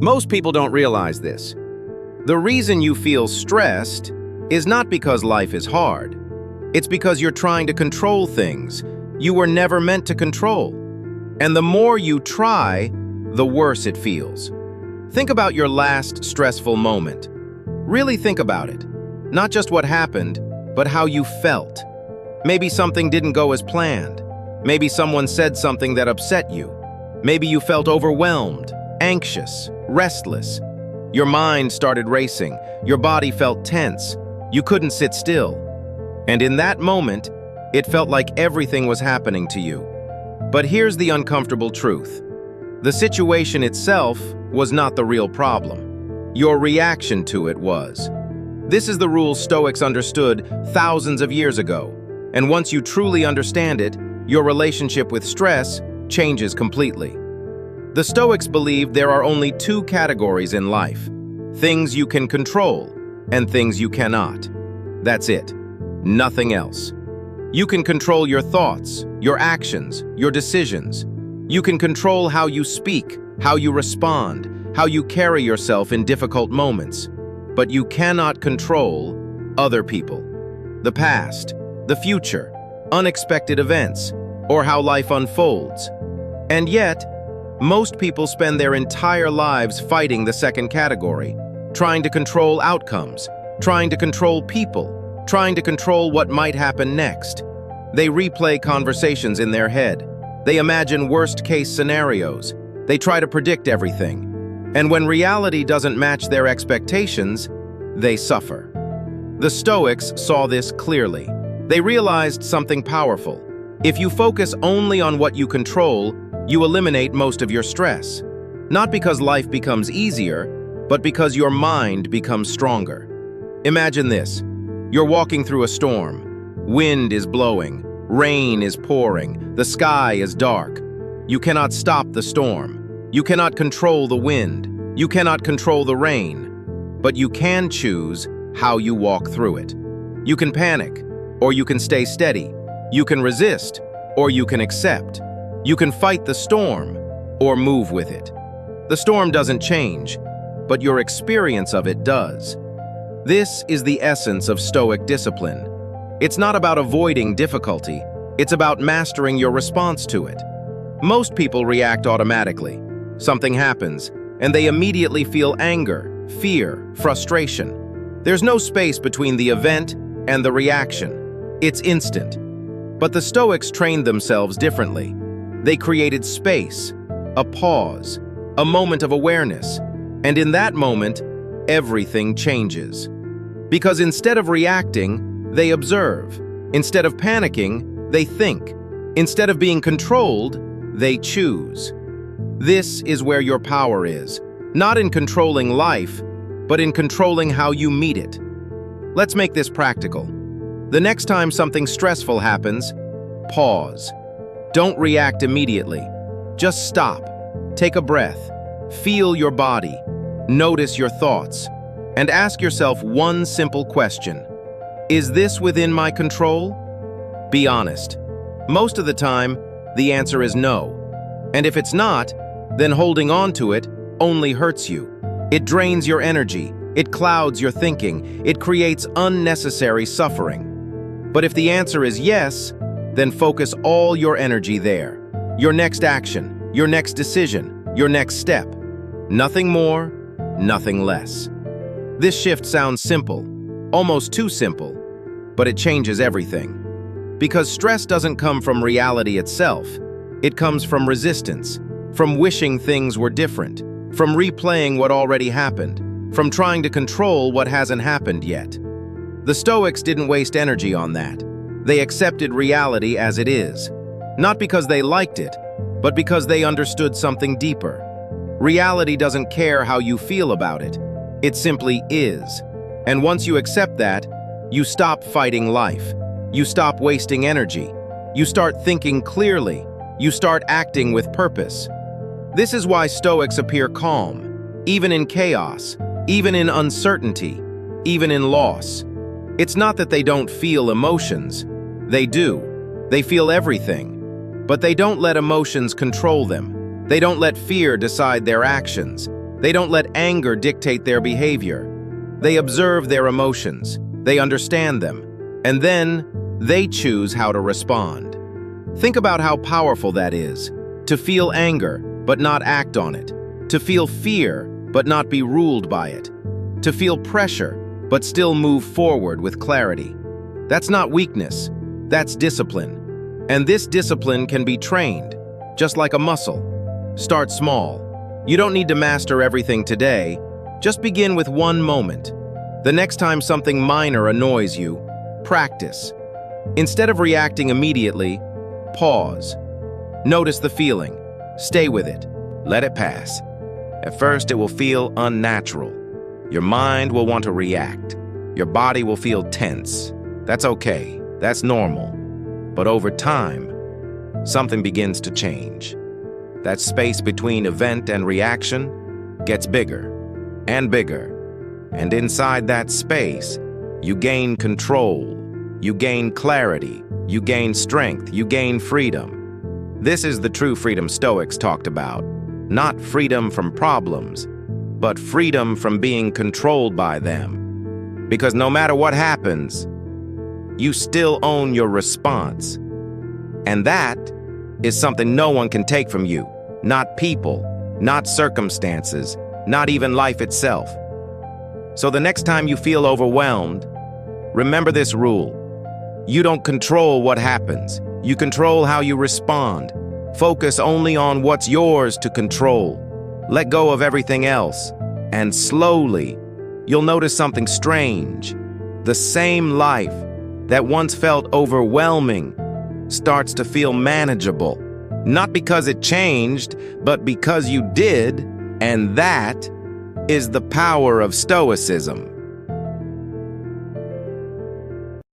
Most people don't realize this. The reason you feel stressed is not because life is hard. It's because you're trying to control things you were never meant to control. And the more you try, the worse it feels. Think about your last stressful moment. Really think about it. Not just what happened, but how you felt. Maybe something didn't go as planned. Maybe someone said something that upset you. Maybe you felt overwhelmed, anxious, restless. Your mind started racing. Your body felt tense. You couldn't sit still. And in that moment, it felt like everything was happening to you. But here's the uncomfortable truth. The situation itself was not the real problem. Your reaction to it was. This is the rule Stoics understood thousands of years ago. And once you truly understand it, your relationship with stress changes completely. The Stoics believed there are only two categories in life: things you can control and things you cannot. That's it. Nothing else. You can control your thoughts, your actions, your decisions. You can control how you speak, how you respond, how you carry yourself in difficult moments. But you cannot control other people, the past, the future, unexpected events, or how life unfolds. And yet, most people spend their entire lives fighting the second category, trying to control outcomes, trying to control people, trying to control what might happen next. They replay conversations in their head. They imagine worst-case scenarios. They try to predict everything. And when reality doesn't match their expectations, they suffer. The Stoics saw this clearly. They realized something powerful. If you focus only on what you control, you eliminate most of your stress. Not because life becomes easier, but because your mind becomes stronger. Imagine this. You're walking through a storm. Wind is blowing. Rain is pouring. The sky is dark. You cannot stop the storm. You cannot control the wind. You cannot control the rain. But you can choose how you walk through it. You can panic, or you can stay steady. You can resist, or you can accept. You can fight the storm, or move with it. The storm doesn't change, but your experience of it does. This is the essence of Stoic discipline. It's not about avoiding difficulty, it's about mastering your response to it. Most people react automatically. Something happens, and they immediately feel anger, fear, frustration. There's no space between the event and the reaction. It's instant. But the Stoics trained themselves differently. They created space, a pause, a moment of awareness, and in that moment, everything changes. Because instead of reacting, they observe. Instead of panicking, they think. Instead of being controlled, they choose. This is where your power is, not in controlling life, but in controlling how you meet it. Let's make this practical. The next time something stressful happens, pause. Don't react immediately. Just stop. Take a breath. Feel your body. Notice your thoughts. And ask yourself one simple question. Is this within my control? Be honest. Most of the time, the answer is no. And if it's not, then holding on to it only hurts you. It drains your energy. It clouds your thinking. It creates unnecessary suffering. But if the answer is yes, then focus all your energy there. Your next action, your next decision, your next step. Nothing more, nothing less. This shift sounds simple, almost too simple, but it changes everything. Because stress doesn't come from reality itself. It comes from resistance, from wishing things were different, from replaying what already happened, from trying to control what hasn't happened yet. The Stoics didn't waste energy on that. They accepted reality as it is, not because they liked it, but because they understood something deeper. Reality doesn't care how you feel about it. It simply is. And once you accept that, you stop fighting life. You stop wasting energy. You start thinking clearly. You start acting with purpose. This is why Stoics appear calm, even in chaos, even in uncertainty, even in loss. It's not that they don't feel emotions. They do. They feel everything. But they don't let emotions control them. They don't let fear decide their actions. They don't let anger dictate their behavior. They observe their emotions, they understand them, and then they choose how to respond. Think about how powerful that is, to feel anger but not act on it, to feel fear but not be ruled by it, to feel pressure but still move forward with clarity. That's not weakness, that's discipline. And this discipline can be trained, just like a muscle. Start small. You don't need to master everything today. Just begin with one moment. The next time something minor annoys you, practice. Instead of reacting immediately, pause. Notice the feeling. Stay with it. Let it pass. At first, it will feel unnatural. Your mind will want to react. Your body will feel tense. That's okay. That's normal. But over time, something begins to change. That space between event and reaction gets bigger and bigger. And inside that space, you gain control, you gain clarity, you gain strength, you gain freedom. This is the true freedom Stoics talked about. Not freedom from problems, but freedom from being controlled by them. Because no matter what happens, you still own your response. And that is something no one can take from you. Not people, not circumstances, not even life itself. So the next time you feel overwhelmed, remember this rule. You don't control what happens. You control how you respond. Focus only on what's yours to control. Let go of everything else. And slowly, you'll notice something strange. The same life that once felt overwhelming starts to feel manageable. Not because it changed, but because you did, and that is the power of Stoicism.